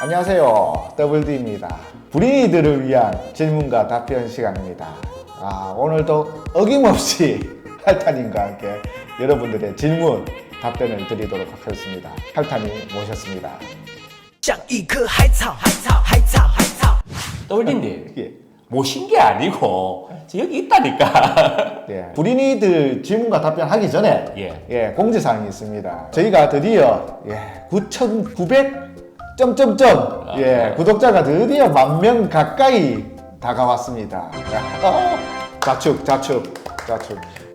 안녕하세요. 더블D입니다. 불인이들을 위한 질문과 답변 시간입니다. 오늘도 어김없이 할타님과 함께 여러분들의 질문, 답변을 드리도록 하겠습니다. 할타님 모셨습니다. 더블디님, 예. 모신 게 아니고 저 여기 있다니까. 예. 불인이들 질문과 답변하기 전에 공지사항이 있습니다. 저희가 드디어 9,900 점점점 구독자가 드디어 10,000명 가까이 다가왔습니다. 자축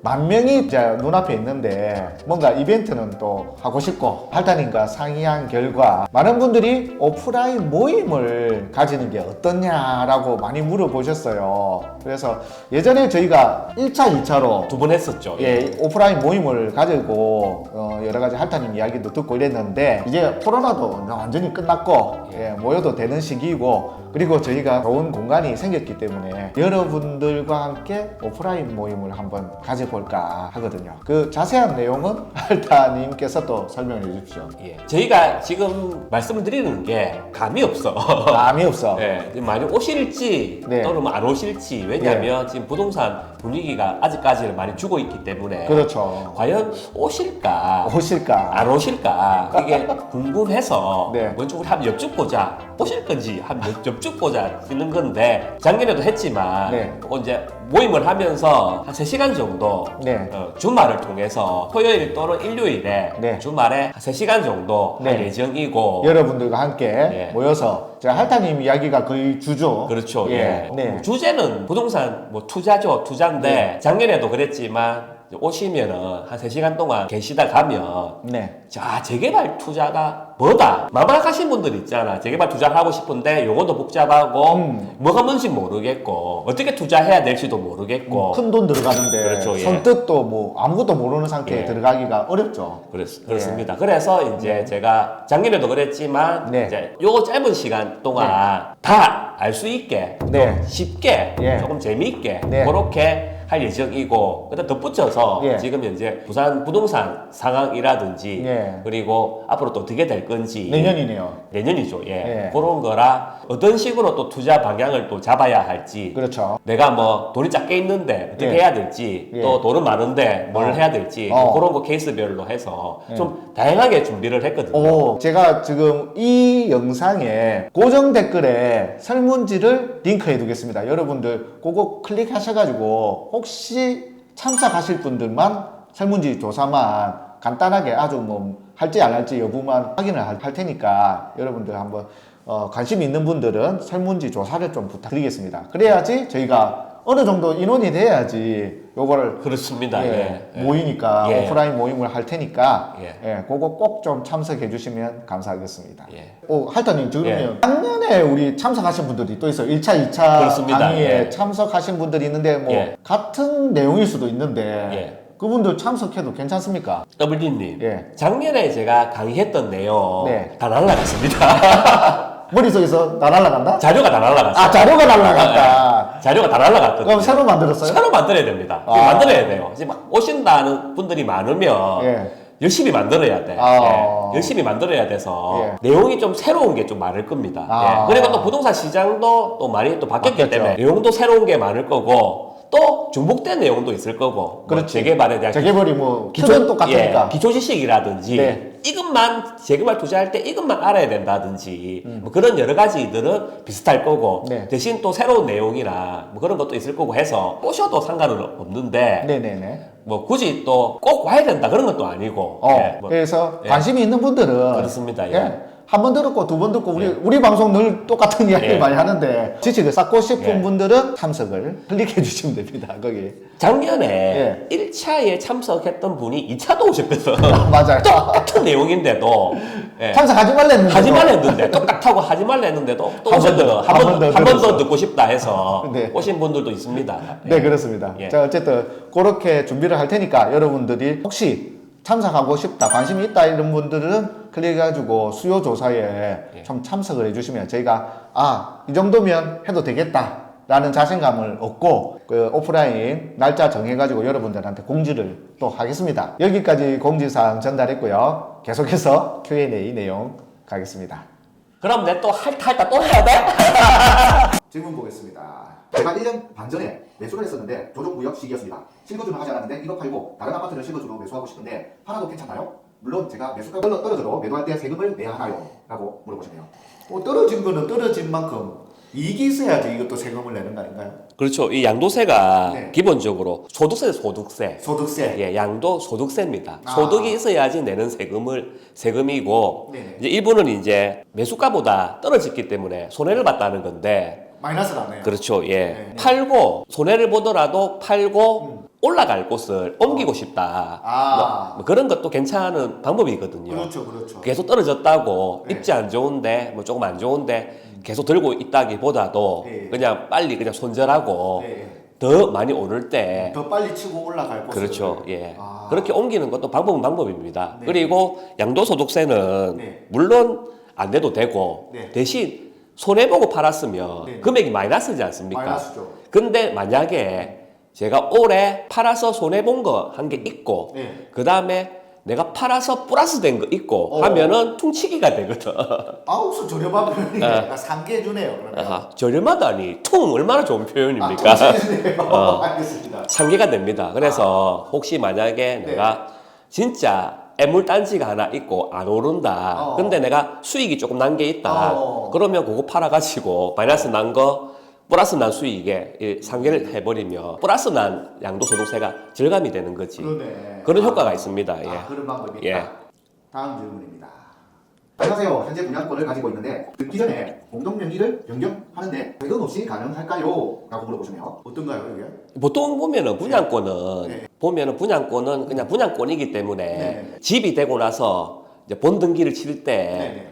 10,000명이 이제 눈앞에 있는데 뭔가 이벤트는 또 하고 싶고 할타님과 상의한 결과 많은 분들이 오프라인 모임을 가지는 게 어떠냐라고 많이 물어보셨어요. 그래서 예전에 저희가 1차, 2차로 두 번 했었죠. 오프라인 모임을 가지고 여러 가지 할타님 이야기도 듣고 이랬는데 이제 코로나도 완전히 끝났고 모여도 되는 시기이고 그리고 저희가 좋은 공간이 생겼기 때문에 여러분들과 함께 오프라인 모임을 한번 가져볼까 하거든요. 그 자세한 내용은 할타님께서 또 설명해 주십시오. 저희가 지금 말씀을 드리는 게 감이 없어. 감이 없어. 많이 오실지 또는 안 오실지. 왜냐하면 지금 부동산 분위기가 아직까지는 많이 죽어 있기 때문에 그렇죠. 과연 오실까 안 오실까 이게 궁금해서 먼저 우리 한번 여쭙고자 오실 건지 한번 여쭙고자 쓰는 건데 작년에도 했지만 이제 모임을 하면서 한 3시간 정도 주말을 통해서 토요일 또는 일요일에 주말에 한 3시간 정도 할 예정이고 여러분들과 함께 모여서 제가 할타님 이야기가 거의 주죠. 그렇죠. 주제는 부동산 투자죠. 투자인데 작년에도 그랬지만 오시면은 한 3시간 동안 계시다 가면 자, 재개발 투자가 뭐다? 막막하신 분들 있잖아. 재개발 투자를 하고 싶은데 용어도 복잡하고 뭐가 뭔지 모르겠고 어떻게 투자해야 될지도 모르겠고 큰 돈 들어가는데 그렇죠, 선뜻도 아무것도 모르는 상태에 들어가기가 어렵죠. 그렇습니다. 그래서 이제 제가 작년에도 그랬지만 이제 요거 짧은 시간 동안 다 알 수 있게 쉽게 조금 재미있게 그렇게 할 예정이고 그다음 덧붙여서 지금 현재 부산 부동산 상황이라든지 그리고 앞으로 또 어떻게 될 건지 내년이죠. 그런 거라 어떤 식으로 또 투자 방향을 또 잡아야 할지 그렇죠. 내가 뭐 돈이 작게 있는데 어떻게 해야 될지 또 돈은 많은데 뭘 해야 될지 그런 거 케이스별로 해서 좀 다양하게 준비를 했거든요. 제가 지금 이 영상에 고정 댓글에 설문지를 링크해 두겠습니다. 여러분들 그거 클릭하셔가지고 혹시 참석하실 분들만 설문지 조사만 간단하게 아주 뭐 할지 안 할지 여부만 확인을 할 테니까 여러분들 한번 관심 있는 분들은 설문지 조사를 좀 부탁드리겠습니다. 그래야지 저희가 어느 정도 인원이 돼야지 요거를 그렇습니다. 모이니까 오프라인 모임을 할 테니까 그거 꼭 좀 참석해 주시면 감사하겠습니다. 할타님 그러면 작년에 우리 참석하신 분들이 또 있어요. 1차, 2차 강의에 참석하신 분들이 있는데 뭐 같은 내용일 수도 있는데 그분들 참석해도 괜찮습니까? 더블디님 작년에 제가 강의했던 내용 다 날라갔습니다. 머릿속에서 다 날라간다? 자료가 다 날라갔어요. 자료가 날라갔다. 자료가 다 날라갔거든요. 그럼 새로 만들었어요? 새로 만들어야 됩니다. 만들어야 돼요. 지금 오신다는 분들이 많으면 열심히 만들어야 돼. 열심히 만들어야 돼서 내용이 좀 새로운 게 좀 많을 겁니다. 그리고 또 부동산 시장도 또 많이 또 바뀌었기 때문에 내용도 새로운 게 많을 거고 또 중복된 내용도 있을 거고 재개발에 대한 재개발이 뭐 기초는 똑같으니까 기초 지식이라든지 이것만 재개발 투자할 때 이것만 알아야 된다든지 뭐 그런 여러 가지들은 비슷할 거고 대신 또 새로운 내용이나 뭐 그런 것도 있을 거고 해서 오셔도 상관은 없는데 뭐 굳이 또 꼭 와야 된다 그런 것도 아니고 그래서 관심이 있는 분들은 그렇습니다. 한 번 들었고 두 번 듣고 우리 방송 늘 똑같은 이야기 많이 하는데 지식을 쌓고 싶은 분들은 참석을 클릭해 주시면 됩니다. 거기 작년에 1차에 참석했던 분이 2차도 오셨거든. 맞아요. 똑같은 내용인데도 참석하지 말라 했는데 똑같다고 하지 말라 했는데도 또 오셨거든. 한 번 더 듣고 싶다 해서 오신 분들도 있습니다. 그렇습니다. 자, 어쨌든 그렇게 준비를 할 테니까 여러분들이 혹시 참석하고 싶다, 관심이 있다 이런 분들은 클릭해가지고 수요 조사에 좀 참석을 해주시면 저희가 이 정도면 해도 되겠다 라는 자신감을 얻고 그 오프라인 날짜 정해가지고 여러분들한테 공지를 또 하겠습니다. 여기까지 공지사항 전달했고요. 계속해서 Q&A 내용 가겠습니다. 그럼 내 또 할다 또 해야 돼? 질문 보겠습니다. 제가 1년 반 전에 매수를 했었는데 조정구역 시기였습니다. 실거주는 하지 않았는데 이거 팔고 다른 아파트를 실거주로 매수하고 싶은데 팔아도 괜찮나요? 물론 제가 매수가 떨어져도 매도할 때 세금을 내야 하나요? 라고 물어보시네요. 떨어진 거는 떨어진 만큼 이익이 있어야지 이것도 세금을 내는 거 아닌가요? 그렇죠. 이 양도세가 네. 기본적으로 소득세. 소득세. 예, 양도 소득세입니다. 소득이 있어야지 내는 세금이고, 네. 이제 일부는 이제 매수가보다 떨어졌기 때문에 손해를 봤다는 건데, 마이너스 나네요. 그렇죠. 예. 네. 팔고, 손해를 보더라도 팔고, 올라갈 곳을 옮기고 싶다. 뭐 그런 것도 괜찮은 방법이거든요. 그렇죠, 그렇죠. 계속 떨어졌다고 네. 입지 안 좋은데, 뭐 조금 안 좋은데, 계속 들고 있다기보다도 네. 그냥 빨리 그냥 손절하고, 네. 더 많이 오를 때 더 빨리 치고 올라갈 곳을. 그렇죠. 예. 그렇게 옮기는 것도 방법은 방법입니다. 네. 그리고 양도소득세는 네. 물론 안 내도 되고 네. 대신 손해보고 팔았으면 네. 금액이 마이너스지 않습니까? 마이너스죠. 근데 만약에 제가 올해 팔아서 손해본 거 한 게 있고 네. 그 다음에 내가 팔아서 플러스 된 거 있고 하면은 퉁치기가 되거든. 아우스 저렴한 표현이 약간 상계주네요. 그러면. 아하, 저렴하다니 퉁 얼마나 좋은 표현입니까? 퉁치네요. 알겠습니다. 상계가 됩니다. 그래서 혹시 만약에 네. 내가 진짜 애물단지가 하나 있고 안 오른다. 근데 내가 수익이 조금 난 게 있다. 그러면 그거 팔아가지고 마이너스 난 거 플러스 난 수익에 이 상계를 해버리면 플러스 난 양도소득세가 절감이 되는 거지. 그러네. 그런 효과가 있습니다. 예. 그런 방법이 예. 있다. 다음 질문입니다. 안녕하세요. 현재 분양권을 가지고 있는데 듣기 전에 공동명의를 변경하는데 세금 없이 가능할까요? 라고 물어보시네요. 어떤가요, 이게? 보통 보면은 분양권은 네. 그냥 분양권이기 때문에 네. 집이 되고 나서 이제 본등기를 칠 때 네네.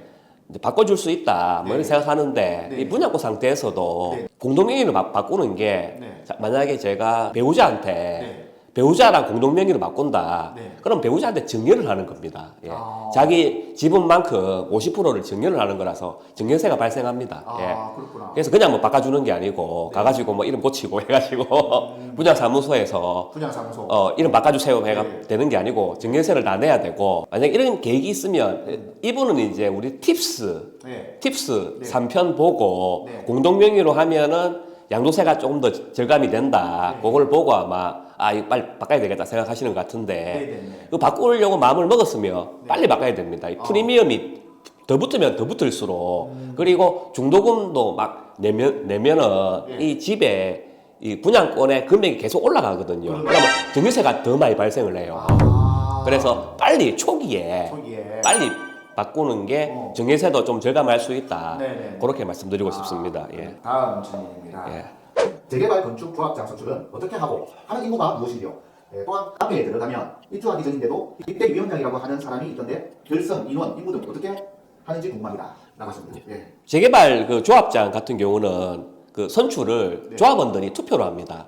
이제 바꿔줄 수 있다 뭐 이렇게 네. 생각하는데 네. 이 분양권 상태에서도 네. 공동명의를 바꾸는 게 네. 자, 만약에 제가 배우자한테 네. 배우자랑 공동명의를 바꾼다. 네. 그럼 배우자한테 증여를 하는 겁니다. 예. 아. 자기 지분만큼 50%를 증여를 하는 거라서 증여세가 발생합니다. 예. 그렇구나. 그래서 그냥 뭐 바꿔주는 게 아니고 네. 가가지고 뭐 이름 고치고 해가지고 분양사무소에서 분양사무소. 이름 바꿔주세요 해가 네. 되는 게 아니고 증여세를 다 내야 되고 만약 이런 계획이 있으면 이분은 이제 우리 팁스 네. 3편 보고 네. 공동명의로 하면은 양도세가 조금 더 절감이 된다. 네. 그걸 보고 아마 이거 빨리 바꿔야 되겠다 생각하시는 것 같은데 네네네. 그 바꾸려고 마음을 먹었으면 네. 빨리 바꿔야 됩니다. 이 프리미엄이 더 붙으면 더 붙을수록 그리고 중도금도 막 내면은 네. 이 집에 이 분양권의 금액이 계속 올라가거든요. 그러면 증여세가 더 많이 발생을 해요. 그래서 빨리 초기에 빨리 바꾸는 게 증여세도 좀 절감할 수 있다. 네네. 그렇게 말씀드리고 싶습니다. 예. 다음 질문입니다. 예. 재개발 건축 조합장 선출은 어떻게 하고 하는 임무가 무엇이며 또한 카페에 들어가면 입주하기 전인데도 입대위원장이라고 하는 사람이 있던데 결선, 인원, 임무 등 어떻게 하는지 궁금합니다. 나갔습니다. 예. 재개발 그 조합장 같은 경우는 그 선출을 네. 조합원들이 투표로 합니다.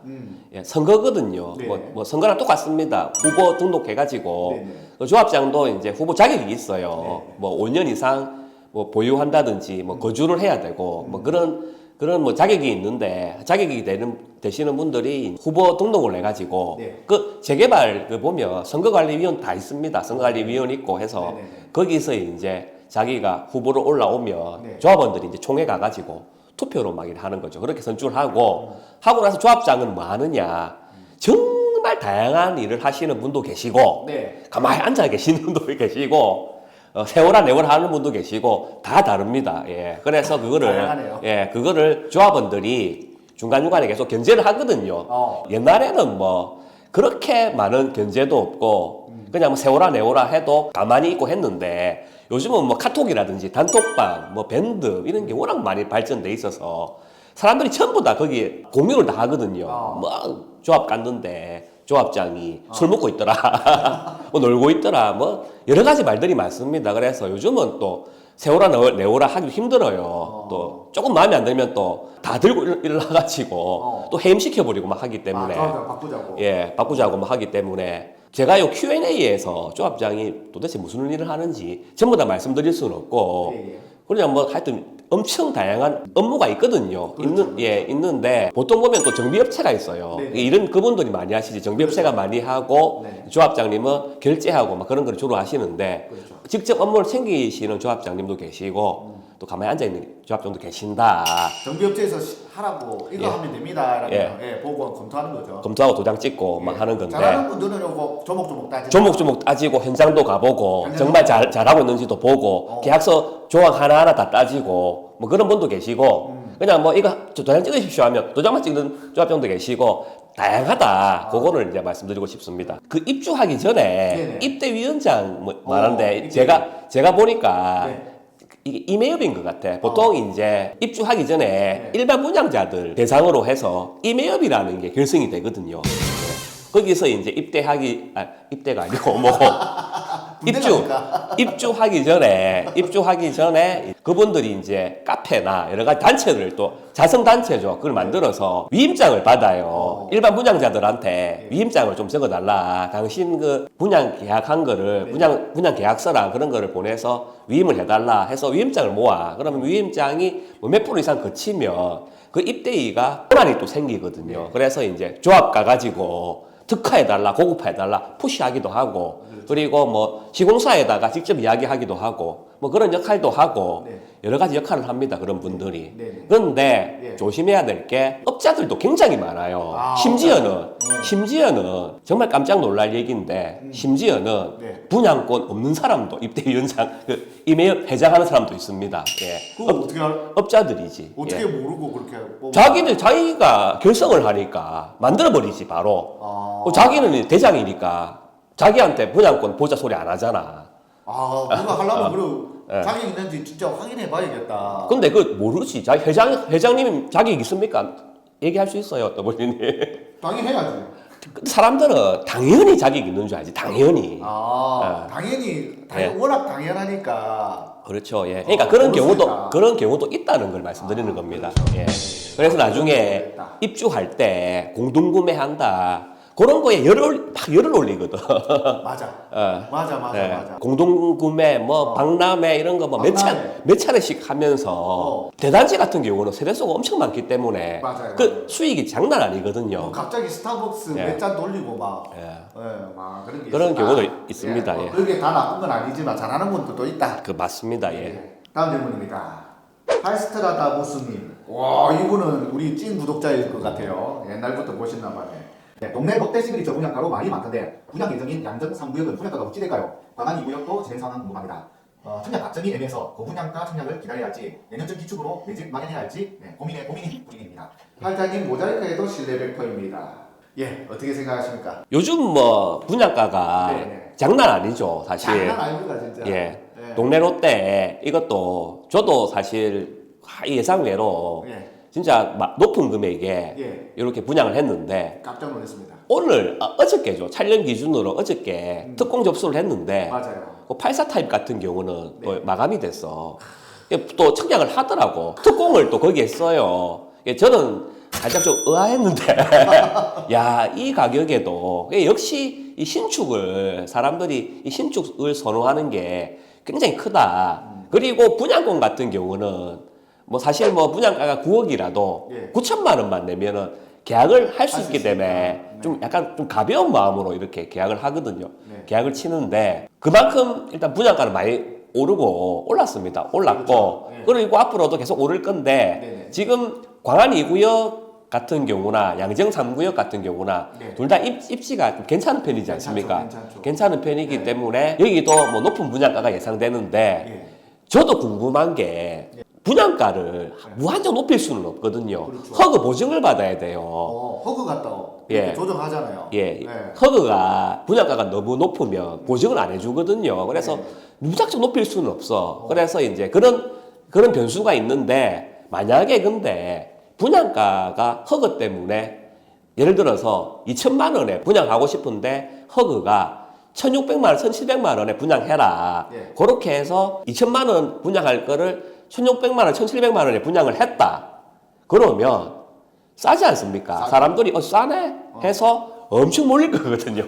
예, 선거거든요. 네. 뭐 선거랑 똑같습니다. 후보 등록해가지고 네, 네. 그 조합장도 이제 후보 자격이 있어요. 네. 뭐 5년 이상 뭐 보유한다든지 뭐 거주를 해야 되고 뭐 그런 뭐 자격이 있는데 자격이 되시는 분들이 후보 등록을 해가지고 네. 그 재개발 그 보면 선거관리위원 다 있습니다. 선거관리위원 있고 해서 네, 네, 네. 거기서 이제 자기가 후보로 올라오면 네. 조합원들이 이제 총회 가가지고 투표로 막 하는 거죠. 그렇게 선출하고 하고 나서 조합장은 뭐 하느냐 정말 다양한 일을 하시는 분도 계시고 네. 가만히 앉아 계시는 분도 계시고 세월아 내월아 하는 분도 계시고 다 다릅니다. 예. 그래서 다양하네요. 그거를 조합원들이 중간중간에 계속 견제를 하거든요. 옛날에는 뭐 그렇게 많은 견제도 없고 그냥 뭐 세월아 내월아 해도 가만히 있고 했는데 요즘은 뭐 카톡이라든지 단톡방, 뭐 밴드 이런 게 워낙 많이 발전돼 있어서 사람들이 전부 다 거기에 공유를 다 하거든요. 뭐 조합 갔는데 조합장이 술 먹고 있더라, 뭐 놀고 있더라, 뭐 여러 가지 말들이 많습니다. 그래서 요즘은 또 세월아 내월아 하기 힘들어요. 또 조금 마음에 안 들면 또 다 들고 일어나가지고 또 해임시켜버리고 막 하기 때문에 바꾸자고. 예, 바꾸자고 막 하기 때문에 제가 요 Q&A에서 조합장이 도대체 무슨 일을 하는지 전부 다 말씀드릴 수는 없고 예. 그냥 뭐 하여튼 엄청 다양한 업무가 있거든요. 그렇죠. 있는데 보통 보면 또 정비업체가 있어요. 네네. 이런 그분들이 많이 하시지 정비업체가 많이 하고 네. 조합장님은 결제하고 막 그런 걸 주로 하시는데 그렇죠. 직접 업무를 챙기시는 조합장님도 계시고 또 가만히 앉아있는 조합장도 계신다. 정비업체에서 하라고 이거 하면 됩니다. 라면 보고 검토하는 거죠. 검토하고 도장 찍고 막 하는 건데. 잘하는 분들은 요거 조목조목 따지고. 조목조목 따지고 현장도 가보고 정말 잘하고 있는지도 보고 계약서 조항 하나하나 다 따지고 뭐 그런 분도 계시고 그냥 뭐 이거 도장 찍으십시오 하면 도장만 찍는 조합장도 계시고 다양하다. 그거를 이제 말씀드리고 싶습니다. 그 입주하기 전에 입대위원장 말하는데 제가 보니까 이게 임해업인 것 같아. 보통 이제 입주하기 전에 일반 분양자들 대상으로 해서 임해업이라는 게 결성이 되거든요. 거기서 이제 입대가 아니고 뭐고 입주하기 전에 그분들이 이제 카페나 여러 가지 단체를 또 자선 단체죠. 그걸 만들어서 위임장을 받아요. 일반 분양자들한테 위임장을 좀 적어달라. 당신 그 분양 계약한 거를 분양 계약서랑 그런 거를 보내서 위임을 해달라 해서 위임장을 모아. 그러면 위임장이 뭐 몇 프로 이상 거치면 그 입대위가 권한이 또 생기거든요. 그래서 이제 조합 가가지고 특화해달라, 고급화해달라, 푸시하기도 하고, 그리고 뭐 시공사에다가 직접 이야기하기도 하고, 뭐 그런 역할도 하고, 여러 가지 역할을 합니다, 그런 분들이. 그런데 조심해야 될 게 업자들도 굉장히 많아요. 심지어는 정말 깜짝 놀랄 얘기인데, 심지어는 분양권 없는 사람도 입대위원장, 임해업 회장하는 사람도 있습니다. 어떻게 업자들이지. 어떻게 모르고 그렇게 자기가 결성을 하니까 만들어버리지, 바로. 자기는 대장이니까 자기한테 분양권 보자 소리 안 하잖아. 그거 하려면 그럼 자격 있는지 진짜 확인해 봐야겠다. 근데 그 모르지. 회장님이 자격 있습니까? 얘기할 수 있어요, 또 본인이. 당연히 해야지. 사람들은 당연히 자격 있는 줄 알지, 당연히. 당연히 워낙 당연하니까. 그렇죠. 예. 그러니까 그런 경우도 있다는 걸 말씀드리는 겁니다. 그렇죠. 예. 그래서 나중에 입주할 때 공동구매한다. 그런 거에 열을 올리거든. 맞아. 공동구매, 박람회 이런 거 몇 차례씩 하면서 대단지 같은 경우는 세대수가 엄청 많기 때문에 그 수익이 장난 아니거든요. 갑자기 스타벅스 몇 잔 돌리고 막 그런 경우도 있습니다. 그게 다 나쁜 건 아니지만 잘하는 분들도 있다. 맞습니다. 다음 질문입니다. 하이스트라다무스님. 와, 이분은 우리 찐 구독자일 것 같아요. 옛날부터 보셨나 봐요. 동네 먹대 시그니처 분양가로 말이 많던데 분양 예정인 양정 3구역은 분양가가 어찌 될까요? 광안 2구역도 진행 상황 궁금합니다. 청약 가점이 애매해서 고분양가 청약을 기다려야 할지 내년쯤 기축으로 내 집 마련해야 할지 고민이 분위기입니다. 팔자님 모자이크에도 신뢰 100%입니다. 어떻게 생각하십니까? 요즘 분양가가 장난 아니죠, 사실. 장난 아닙니다, 진짜. 동네 롯데 이것도 저도 사실 예상외로 진짜 높은 금액에 이렇게 분양을 했는데 깜짝 놀랐습니다. 어저께죠. 촬영 기준으로 어저께 특공 접수를 했는데 맞아요. 84 타입 같은 경우는 또 마감이 됐어. 또 청약을 하더라고. 특공을 또 거기에 써요. 저는 살짝 좀 의아했는데 야, 이 가격에도 역시 이 신축을 사람들이 이 신축을 선호하는 게 굉장히 크다. 그리고 분양권 같은 경우는 사실 분양가가 9억이라도 9천만 원만 내면은 계약을 할 수 있기 때문에 좀 약간 좀 가벼운 마음으로 이렇게 계약을 하거든요. 계약을 치는데 그만큼 일단 분양가는 많이 오르고 올랐습니다. 올랐고 그리고 앞으로도 계속 오를 건데 지금 광안 2구역 같은 경우나 양정 3구역 같은 경우나 둘 다 입지가 좀 괜찮은 편이지 않습니까? 괜찮은 편이기 때문에 여기도 높은 분양가가 예상되는데 저도 궁금한 게 분양가를 무한정 높일 수는 없거든요. 허그 보증을 받아야 돼요. 허그 같다고 조정하잖아요. 허그가 분양가가 너무 높으면 보증을 안 해주거든요. 그래서 무작정 높일 수는 없어. 그래서 이제 그런 변수가 있는데 만약에 근데 분양가가 허그 때문에 예를 들어서 2천만 원에 분양하고 싶은데 허그가 1,600만 원, 1,700만 원에 분양해라. 그렇게 해서 2천만 원 분양할 거를 1,600만 원, 1,700만 원에 분양을 했다. 그러면 싸지 않습니까? 사람들이 싸네? 해서 엄청 몰릴 거거든요.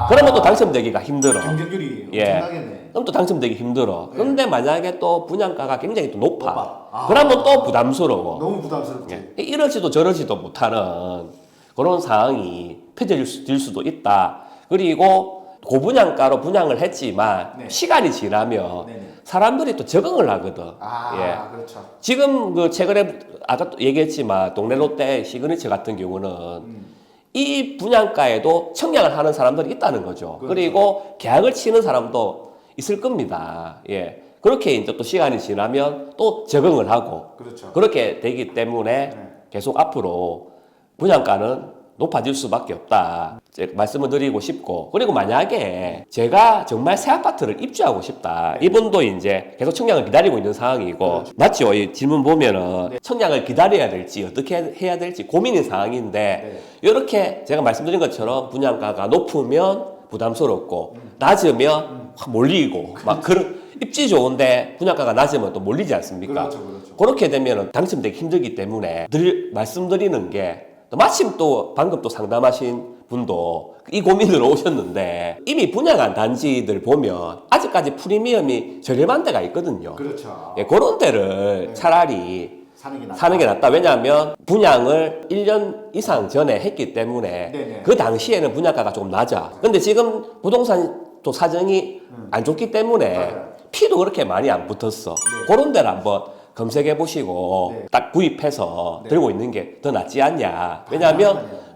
그러면 또 당첨되기가 힘들어. 경쟁률이 엄청나겠네. 그럼 또 당첨되기 힘들어. 그런데 만약에 또 분양가가 굉장히 또 높아. 그러면 또 부담스러워. 너무 부담스럽지. 이러지도 저러지도 못하는 그런 상황이 펼쳐질 수도 있다. 그리고 고분양가로 분양을 했지만 네. 시간이 지나면 네네. 사람들이 또 적응을 하거든. 아, 그렇죠. 지금 그 최근에 아까 또 얘기했지만 동네 롯데 시그니처 같은 경우는 이 분양가에도 청약을 하는 사람들이 있다는 거죠. 그렇죠. 그리고 계약을 치는 사람도 있을 겁니다. 예. 그렇게 이제 또 시간이 지나면 또 적응을 하고 그렇죠. 그렇게 되기 때문에 계속 앞으로 분양가는 높아질 수밖에 없다. 말씀을 드리고 싶고, 그리고 만약에 제가 정말 새 아파트를 입주하고 싶다. 이분도 이제 계속 청약을 기다리고 있는 상황이고, 그렇죠. 맞죠? 이 질문 보면은 청약을 기다려야 될지 어떻게 해야 될지 고민인 상황인데, 이렇게 제가 말씀드린 것처럼 분양가가 높으면 부담스럽고, 낮으면 확 몰리고, 막 그런, 입지 좋은데 분양가가 낮으면 또 몰리지 않습니까? 그렇죠, 그렇죠. 그렇게 되면 당첨되기 힘들기 때문에 말씀드리는 게, 마침 또 방금 또 상담하신 분도 이 고민으로 오셨는데 이미 분양한 단지들 보면 아직까지 프리미엄이 저렴한 데가 있거든요. 그렇죠. 예, 그런 데를 차라리 사는 게 낫다. 왜냐하면 분양을 1년 이상 전에 했기 때문에 네네. 그 당시에는 분양가가 조금 낮아. 근데 지금 부동산 또 사정이 안 좋기 때문에 맞아요. 피도 그렇게 많이 안 붙었어. 네. 그런 데를 한번 검색해 보시고 네. 딱 구입해서 네. 들고 있는 게 더 낫지 않냐.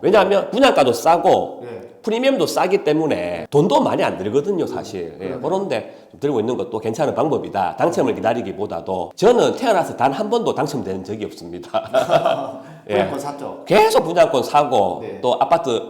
왜냐하면 분양가도 싸고 네. 프리미엄도 싸기 때문에 돈도 많이 안 들거든요, 사실. 예, 그런데 좀 들고 있는 것도 괜찮은 방법이다. 당첨을 기다리기보다도 저는 태어나서 단 한 번도 당첨된 적이 없습니다. 분양권 샀죠. 계속 분양권 사고 네. 또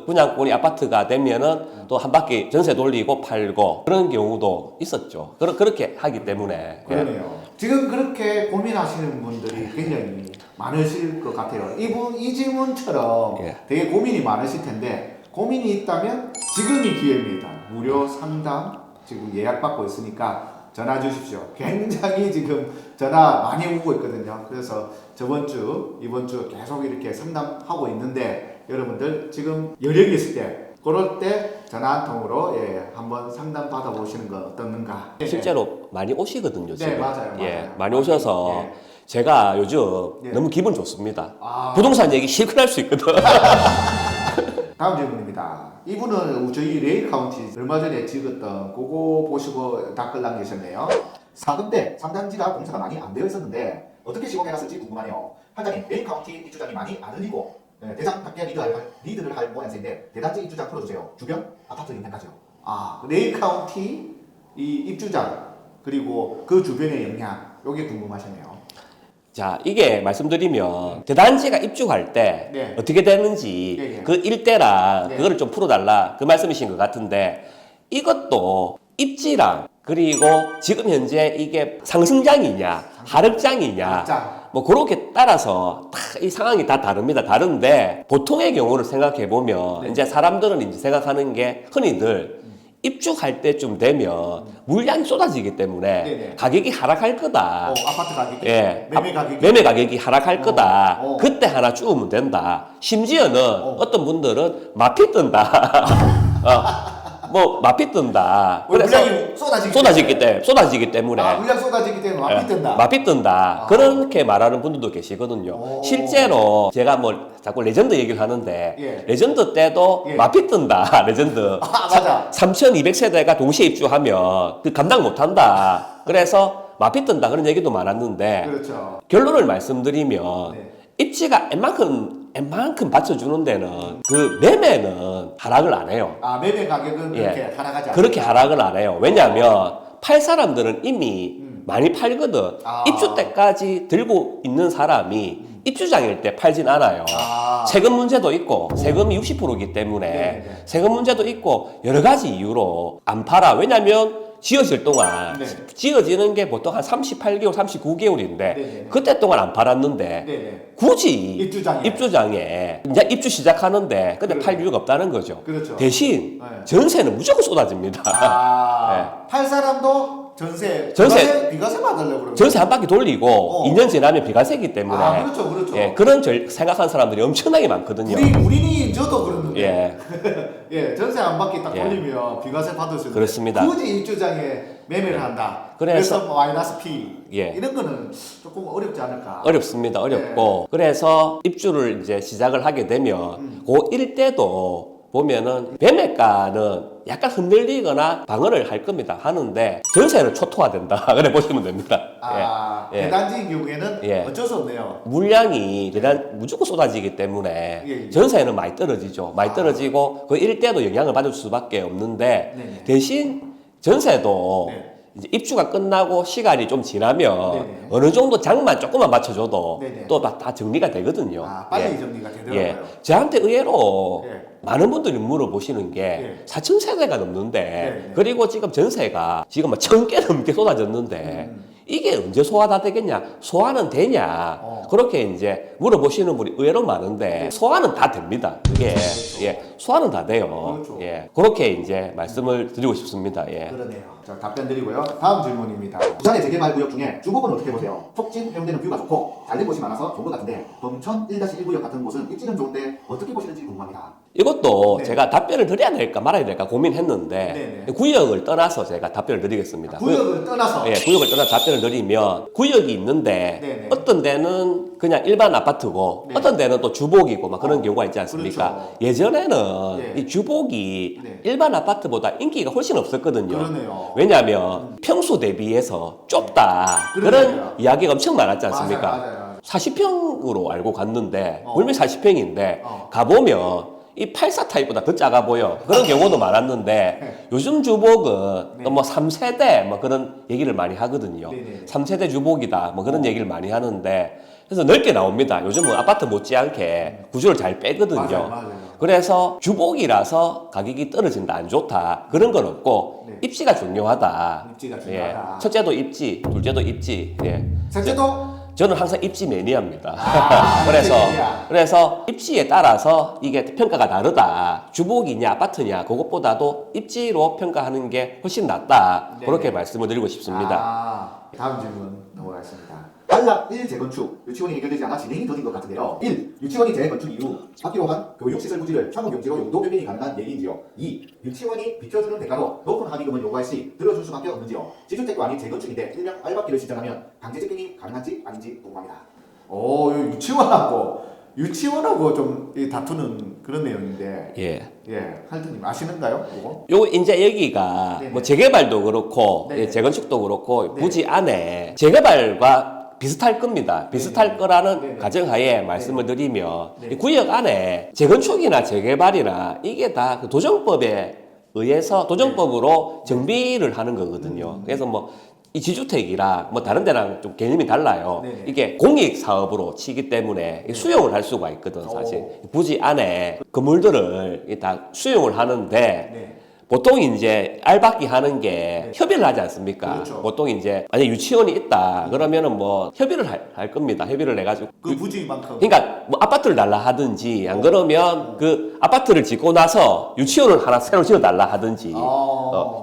분양권이 아파트가 되면은 또 한 바퀴 전세 돌리고 팔고 그런 경우도 있었죠. 그렇게 하기 때문에. 그러네요. 지금 그렇게 고민하시는 분들이 굉장히 많으실 것 같아요. 이 질문처럼 되게 고민이 많으실 텐데 고민이 있다면 지금이 기회입니다. 무료 상담 지금 예약받고 있으니까 전화 주십시오. 굉장히 지금 전화 많이 오고 있거든요. 그래서 저번 주, 이번 주 계속 이렇게 상담하고 있는데 여러분들 지금 여력이 있을 때 그럴 때 전화 한 통으로 한번 상담 받아보시는 거 어떻는가. 실제로 많이 오시거든요. 지금. 네, 맞아요. 많이 오셔서 제가 요즘 너무 기분 좋습니다. 부동산 얘기 실컷 할 수 있거든. 다음 질문입니다. 이분은 저희 레이 카운티 얼마 전에 찍었던 그거 보시고 댓글 남기셨네요. 4금대 3단지가 공사가 많이 안 되어 있었는데 어떻게 시공해놨을지 궁금하네요. 한장님, 레이 카운티 입주장이 많이 안 흘리고 대장답게 리드를 할 모양새인데 대단지 입주장 풀어주세요. 주변 아파트 인생까지요. 레이 카운티 이 입주장 그리고 그 주변의 영향 요게 궁금하셨네요. 자, 이게 말씀드리면 대단지가 입주할 때 어떻게 되는지 그 일대랑 그거를 좀 풀어달라 그 말씀이신 것 같은데 이것도 입지랑 그리고 지금 현재 이게 상승장이냐 하락장이냐 뭐 그렇게 따라서 다 이 상황이 다 다릅니다. 다른데 보통의 경우를 생각해 보면 이제 사람들은 이제 생각하는 게 흔히들 입주할 때쯤 되면 물량이 쏟아지기 때문에 가격이 하락할 거다. 아파트 가격이? 매매 가격이 하락할 거다. 그때 하나 주우면 된다. 심지어는 어떤 분들은 마피 뜬다. 마피 뜬다. 그래서 물량이 쏟아지기 때문에. 물량 쏟아지기 때문에 마피 뜬다. 마피 뜬다. 그렇게 말하는 분들도 계시거든요. 실제로 제가 자꾸 레전드 얘기를 하는데 레전드 때도 마피 뜬다. 레전드. 맞아. 3,200세대가 동시에 입주하면 그 감당 못한다. 그래서 마피 뜬다 그런 얘기도 많았는데 그렇죠. 결론을 말씀드리면 입지가 웬만큼 받쳐주는 데는 그 매매는 하락을 안 해요. 매매 가격은 그렇게 하락하지 않아요. 그렇게 하락을 안 해요. 왜냐하면 팔 사람들은 이미 많이 팔거든. 입주 때까지 들고 있는 사람이 입주장일 때 팔진 않아요. 세금 문제도 있고 세금이 60%이기 때문에 세금 문제도 있고 여러 가지 이유로 안 팔아. 왜냐하면 지어질 동안 지어지는 게 보통 한 38개월, 39개월인데 그때 동안 안 팔았는데 굳이 입주장에 이제 입주 시작하는데 근데 팔 이유가 없다는 거죠. 대신 전세는 무조건 쏟아집니다. 팔 사람도 전세 비과세 받으려고 그러면 전세 한 바퀴 돌리고 2년 지나면 비과세이기 때문에 그렇죠. 그런 생각하는 사람들이 엄청나게 많거든요. 우리 저도 그러는데 전세 한 바퀴 딱 돌리면 비과세 받을 수 있는데 그렇습니다. 굳이 입주장에 매매를 한다. 그래서 마이너스 P 이런 거는 조금 어렵지 않을까? 어렵습니다. 어렵고 그래서 입주를 이제 시작을 하게 되면 그 일대도 보면은 매매가는 약간 흔들리거나 방어를 할 겁니다. 하는데 전세는 초토화된다. 그래 보시면 됩니다. 대단지 경우에는 어쩔 수 없네요. 물량이 무조건 쏟아지기 때문에 전세는 많이 떨어지죠. 많이 떨어지고 그 일대도 영향을 받을 수밖에 없는데 대신 전세도 이제 입주가 끝나고 시간이 좀 지나면 어느 정도 장만 조금만 맞춰줘도 또 다 정리가 되거든요. 빨리 정리가 되더라고요. 저한테 의외로 많은 분들이 물어보시는 게 4,000세대가 넘는데 그리고 지금 전세가 지금 막 1,000개 넘게 쏟아졌는데 이게 언제 소화 다 되겠냐? 소화는 되냐? 그렇게 이제 물어보시는 분이 의외로 많은데 소화는 다 됩니다. 그게 소화는 다 돼요. 그렇죠. 그렇게 이제 말씀을 드리고 싶습니다. 그러네요. 자, 답변 드리고요. 다음 질문입니다. 부산의 재개발 구역 중에 주목은 어떻게 보세요? 촉진, 해운대는 뷰가 좋고 잘된 곳이 많아서 좋은 것 같은데 범천 1-1구역 같은 곳은 입지는 좋은데 어떻게 보시는지 궁금합니다. 이것도 제가 답변을 드려야 될까 말아야 될까 고민했는데 구역을 떠나서 제가 답변을 드리겠습니다. 구역을 떠나서? 구역을 떠나서 답변을 드리면 구역이 있는데 어떤 데는 그냥 일반 아파트고 어떤 데는 또 주복이고 막 그런 경우가 있지 않습니까? 그렇죠. 예전에는 이 주복이 일반 아파트보다 인기가 훨씬 없었거든요. 그러네요. 왜냐하면 평수 대비해서 좁다 그런 이야기가 엄청 많았지 않습니까? 맞아요. 40평으로 알고 갔는데 분명히 40평인데 가보면 이 84 타입보다 더 작아 보여. 그런 경우도 많았는데 요즘 주복은 또 뭐 3세대 뭐 그런 얘기를 많이 하거든요. 3세대 주복이다 뭐 그런 얘기를 많이 하는데 그래서 넓게 나옵니다. 요즘은 아파트 못지않게 구조를 잘 빼거든요. 맞아요. 그래서 주복이라서 가격이 떨어진다 안 좋다 그런 건 없고 입지가 중요하다. 입지가 중요하다. 첫째도 입지, 둘째도 입지. 셋째도? 저는 항상 입지 매니아입니다. 그래서 입지에 따라서 이게 평가가 다르다. 주복이냐 아파트냐 그것보다도 입지로 평가하는 게 훨씬 낫다. 그렇게 말씀을 드리고 싶습니다. 다음 질문 넘어가겠습니다. 단락 1 재건축 유치원이 해결되지 않아 진행이 더딘 것 같은데요. 1. 유치원이 재건축 이후 받기로 한 교육시설 부지를 창업 용지로 용도 변경이 가능한 얘기인지요. 2. 유치원이 비켜주는 대가로 높은 합의금을 요구할 시 들어줄 수밖에 없는지요. 지주택도 아닌 재건축인데 일명 알박기를 신청하면 강제 집행이 가능한지 아닌지 궁금합니다. 유치원하고 좀 다투는 그런 내용인데. 할트님 아시는가요? 요 이제 여기가 뭐 재개발도 그렇고 재건축도 그렇고 부지 안에 재개발과 비슷할 겁니다. 비슷할 거라는 가정하에 말씀을 드리면 이 구역 안에 재건축이나 재개발이나 이게 다 그 도정법에 의해서 도정법으로 정비를 하는 거거든요. 그래서 뭐 이 지주택이라 뭐 다른 데랑 좀 개념이 달라요. 이게 공익 사업으로 치기 때문에 수용을 할 수가 있거든 사실. 부지 안에 건물들을 다 수용을 하는데 보통 이제 알박기 하는 게 협의를 하지 않습니까? 그렇죠. 보통 이제 만약 유치원이 있다 그러면은 뭐 협의를 할 겁니다. 협의를 해가지고 그 부지만큼. 그러니까 뭐 아파트를 달라 하든지 안 그러면 그 아파트를 짓고 나서 유치원을 하나 새로 지어 달라 하든지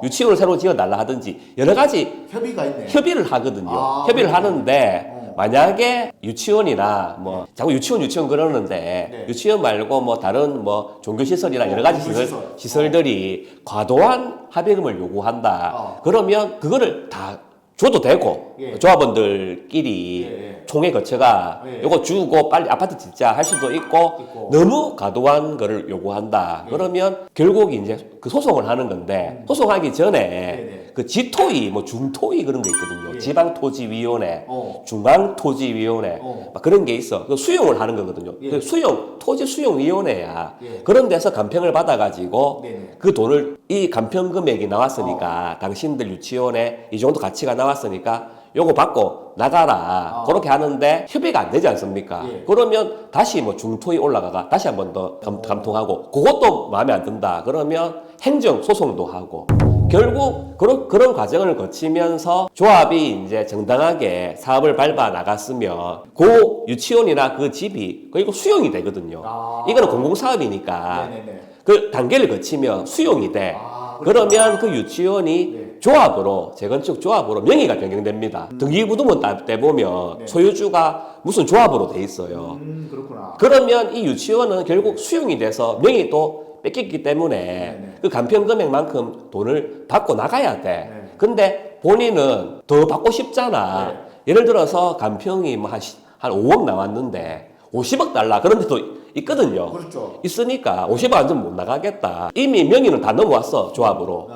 유치원을 새로 지어 달라 하든지 여러 가지 협의가 있네. 협의를 하거든요. 협의를 하는데 만약에 유치원이나 뭐 자꾸 유치원 그러는데 유치원 말고 뭐 다른 뭐 종교시설이나 여러 가지 시설들이 과도한 합의금을 요구한다. 그러면 그거를 다 줘도 되고 조합원들끼리 총회 거쳐가 요거 주고 빨리 아파트 짓자 할 수도 있고 너무 과도한 거를 요구한다. 그러면 결국 이제 그 소송을 하는 건데 소송하기 전에 그 지토위 뭐 중토위 그런 거 있거든요. 지방토지위원회, 중앙토지위원회 막 그런 게 있어. 그 수용을 하는 거거든요. 그 토지 수용위원회야. 그런 데서 감평을 받아가지고 그 돈을 이 감평 금액이 나왔으니까 당신들 유치원에 이 정도 가치가 나왔으니까 요거 받고 나가라. 그렇게 하는데 협의가 안 되지 않습니까? 그러면 다시 뭐 중토위 올라가가 다시 한 번 더 감통하고 그것도 마음에 안 든다. 그러면 행정 소송도 하고 결국 그런 과정을 거치면서 조합이 이제 정당하게 사업을 밟아 나갔으면 그 유치원이나 그 집이 그리고 수용이 되거든요. 이거는 공공사업이니까 그 단계를 거치면 수용이 돼. 그러면 그 유치원이 조합으로 재건축 조합으로 명의가 변경됩니다. 등기부등본 때 보면 소유주가 무슨 조합으로 돼 있어요. 그렇구나. 그러면 이 유치원은 결국 수용이 돼서 명의도 뺏겼기 때문에 그 감평 금액만큼 돈을 받고 나가야 돼. 근데 본인은 더 받고 싶잖아. 예를 들어서 감평이 뭐 한 5억 나왔는데 50억 달라. 그런데도 있거든요. 그렇죠. 있으니까 50억 완전 못 나가겠다. 이미 명의는 다 넘어왔어, 조합으로.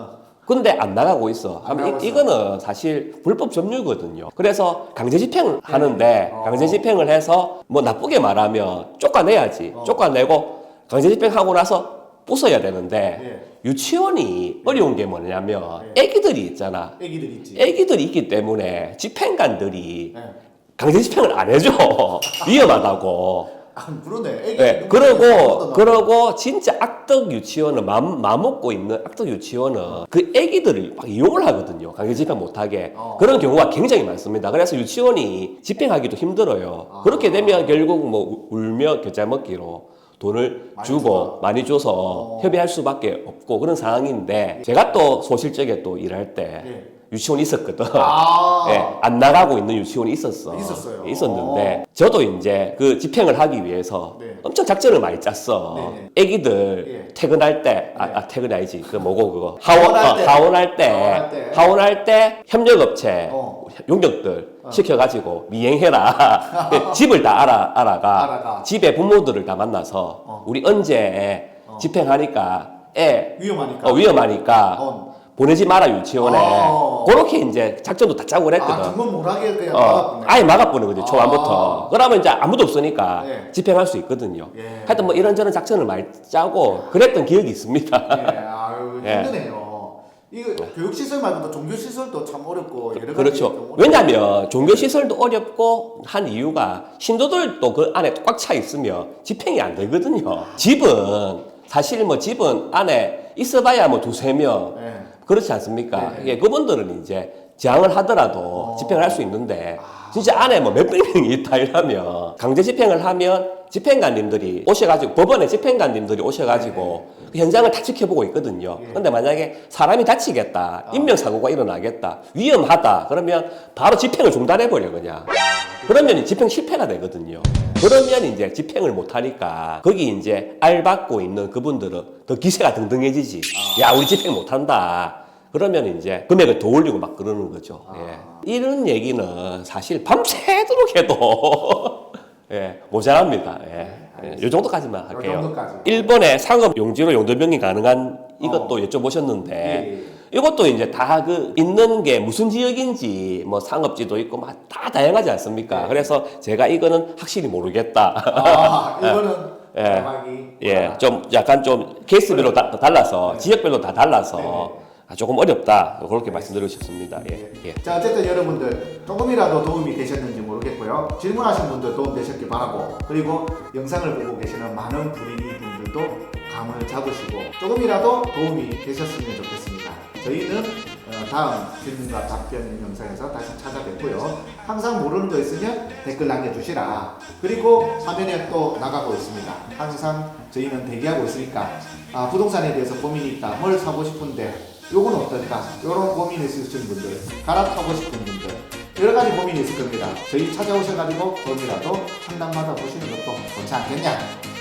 근데 안 나가고 있어. 이거는 사실 불법 점유거든요. 그래서 강제 집행을 하는데 강제 집행을 해서 뭐 나쁘게 말하면 쫓아내야지. 쫓아내고 강제 집행하고 나서 부숴야 되는데 유치원이 어려운 게 뭐냐면 애기들이 있잖아. 애기들 있지. 애기들이 있기 때문에 집행관들이 강제 집행을 안 해줘. 위험하다고. 그러네. 애기 네, 그러고 진짜 악덕 유치원은 마음 먹고 있는 악덕 유치원은 그 애기들을 막 이용을 하거든요. 강제 집행 못하게. 그런 경우가 굉장히 많습니다. 그래서 유치원이 집행하기도 힘들어요. 그렇게 되면 결국 뭐 울며 겨자 먹기로 돈을 주고 많이 줘서 협의할 수밖에 없고 그런 상황인데 제가 또 소실적에 또 일할 때 유치원이 있었거든. 안 나가고 있는 유치원이 있었어요. 있었는데 저도 이제 그 집행을 하기 위해서 엄청 작전을 많이 짰어. 애기들 퇴근할 때, 퇴근이 아니지. 그 뭐고 그거. 하원할 때 협력업체 용역들 시켜가지고 미행해라. 집을 다 알아가. 집에 부모들을 다 만나서 우리 언제 집행하니까 위험하니까 보내지 마라 유치원에. 그렇게 이제 작전도 다 짜고 그랬거든. 정말 못하게 그냥 막아보네. 아예 막아보는 거지 초반부터. 그러면 이제 아무도 없으니까 집행할 수 있거든요. 하여튼 뭐 이런저런 작전을 많이 짜고 그랬던 기억이 있습니다. 힘드네요. 이거 교육시설 말고도 종교시설도 참 어렵고 여러 가지. 그렇죠. 왜냐하면 종교시설도 어렵고 한 이유가 신도들도 그 안에 꽉 차 있으면 집행이 안 되거든요. 사실 뭐 집은 안에 있어봐야 뭐 두세 명 그렇지 않습니까? 그분들은 이제 제한을 하더라도 집행을 할 수 있는데 진짜 안에 뭐 몇백 명이 있다 이러면 강제 집행을 하면 집행관님들이 오셔가지고 법원에 집행관님들이 오셔가지고 그 현장을 다 지켜보고 있거든요. 근데 만약에 사람이 다치겠다, 인명사고가 일어나겠다, 위험하다 그러면 바로 집행을 중단해버려 그냥. 그러면 집행 실패가 되거든요. 그러면 이제 집행을 못하니까 거기 이제 알 받고 있는 그분들은 더 기세가 등등해지지. 야 우리 집행 못한다. 그러면 이제 금액을 더 올리고 막 그러는 거죠. 이런 얘기는 사실 밤새도록 해도 모자랍니다. 이 정도까지만 할게요. 일본의 상업 용지로 용도병이 가능한 이것도 여쭤보셨는데 이것도 이제 다 있는 게 무슨 지역인지 뭐 상업지도 있고 막 다 다양하지 않습니까? 그래서 제가 이거는 확실히 모르겠다. 이거는 좀 약간 좀 케이스별로 달라서 지역별로 다 달라서 조금 어렵다 그렇게 말씀드리고 싶습니다. 자 어쨌든 여러분들 조금이라도 도움이 되셨는지 모르겠고요. 질문하신 분들 도움 되셨길 바라고 그리고 영상을 보고 계시는 많은 분들도 감을 잡으시고 조금이라도 도움이 되셨으면 좋겠습니다. 저희는 다음 질문과 답변 영상에서 다시 찾아뵙고요. 항상 모르는 거 있으면 댓글 남겨주시라. 그리고 화면에 또 나가고 있습니다. 항상 저희는 대기하고 있으니까 부동산에 대해서 고민이 있다. 뭘 사고 싶은데 요건 어떨까? 요런 고민이 있으신 분들, 갈아타고 싶은 분들 여러 가지 고민이 있을 겁니다. 저희 찾아오셔가지고 조금이라도 상담 받아보시는 것도 좋지 않겠냐?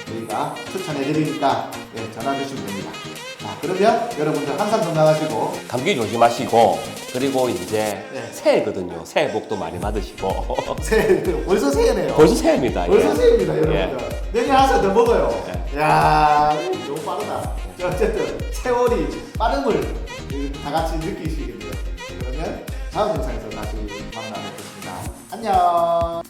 저희가 추천해드리니까 전화 주시면 됩니다. 자, 그러면 여러분들 항상 건강하시고 감기 조심하시고 그리고 이제 새해거든요. 새해 복도 많이 받으시고 새해, 벌써 새해네요. 벌써 새해입니다. 벌써 새해입니다, 여러분들. 내년에 하나 더 먹어요. 야, 너무 빠르다. 어쨌든 세월이 빠름을 다 같이 느끼시겠네요. 그러면 다음 영상에서 다시 만나뵙겠습니다. 안녕.